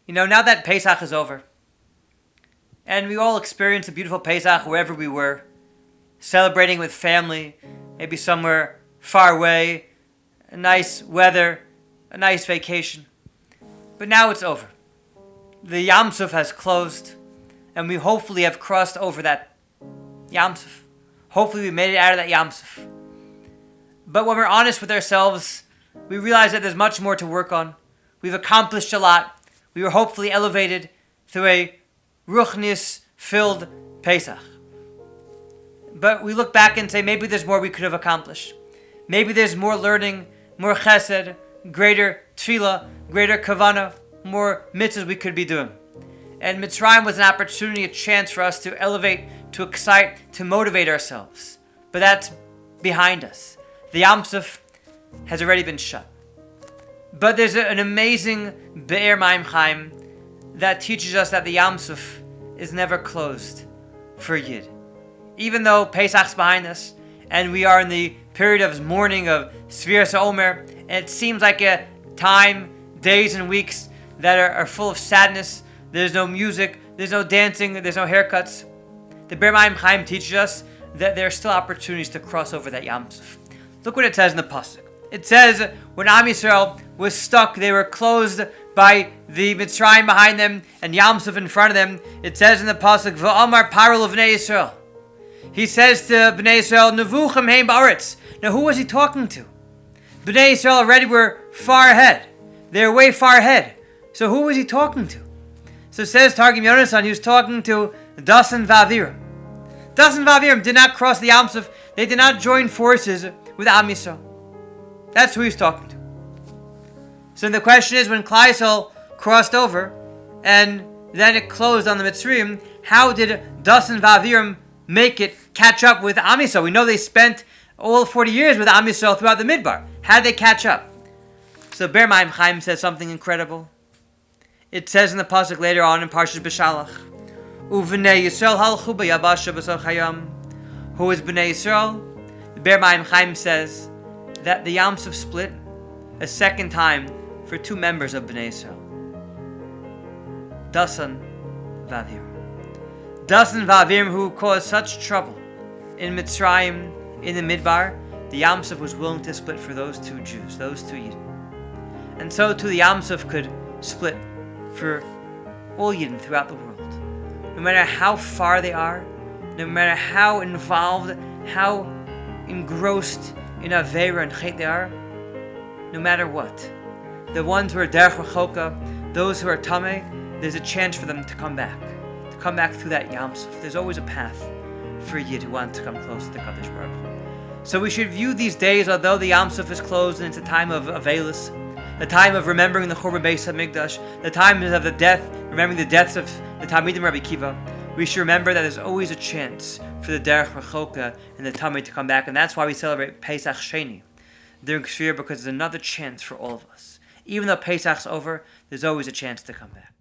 Now that Pesach is over, and we all experienced a beautiful Pesach wherever we were, celebrating with family, maybe somewhere far away, a nice weather, a nice vacation. But now it's over. The Yam Suf has closed, and we hopefully have crossed over that Yam Suf. Hopefully we made it out of that Yam Suf. But when we're honest with ourselves, we realize that there's much more to work on. We've accomplished a lot. We were hopefully elevated through a Ruchnis-filled Pesach. But we look back and say maybe there's more we could have accomplished. Maybe there's more learning, more chesed, greater tefillah, greater kavanah, more mitzvahs we could be doing. And Mitzrayim was an opportunity, a chance for us to elevate, to excite, to motivate ourselves. But that's behind us. The Yam Suf has already been shut. But there's an amazing Be'er Mayim Chaim that teaches us that the Yam Suf is never closed for Yid. Even though Pesach's behind us, and we are in the period of mourning of Sfiras HaOmer, and it seems like a time, days and weeks that are full of sadness. There's no music, there's no dancing, there's no haircuts. The Be'er Mayim Chaim teaches us that there are still opportunities to cross over that Yam Suf. Look what it says in the Pasuk. It says, when Am Yisrael was stuck, they were closed by the Mitzrayim behind them and Yam Suf in front of them. It says in the Pasuk, V'amar Paro l'Bnei Yisrael. He says to Bnei Yisrael, Nevuchem heim ba'aretz. Now who was he talking to? Bnei Yisrael already were far ahead. They were way far ahead. So who was he talking to? So it says Targum Yonasan, he was talking to Dasan V'Aviram. Dasan V'Aviram did not cross the Yam Suf. They did not join forces with Am Yisrael. That's who he's talking to. So the question is, when Klal Yisrael crossed over and then it closed on the Mitzrayim, how did Dasan V'Aviram make it catch up with Am Yisrael? We know they spent all 40 years with Am Yisrael throughout the Midbar. How did they catch up? So Be'er Mayim Chaim says something incredible. It says in the pasuk later on in Parshas B'Shalach, Uvnei Yisrael halchu b'yabasha b'sar chayam. Who is Bnei Yisrael? The Be'er Mayim Chaim says that the Yam Suf split a second time for two members of Bnei Yisrael. Dasan V'Aviram. Dasan V'Aviram, who caused such trouble in Mitzrayim, in the Midbar, the Yam Suf was willing to split for those two Jews, those two Yidden. And so too the Yam Suf could split for all Yidden throughout the world. No matter how far they are, no matter how involved, how engrossed in Aveira and Chet they are, no matter what, the ones who are Derech Rechoka, those who are Tameh, there's a chance for them to come back through that Yam Suf. There's always a path for a Yid who wants to come close to the Kadosh Baruch Hu. So we should view these days, although the Yam Suf is closed and it's a time of Avelis, the time of remembering the Churban Beis HaMikdash, the time of the death, remembering the deaths of the Talmidim Rabbi Kiva, we should remember that there's always a chance for the Derech Rechoka and the Tamid to come back, and that's why we celebrate Pesach Sheni during Kshir, because there's another chance for all of us. Even though Pesach's over, there's always a chance to come back.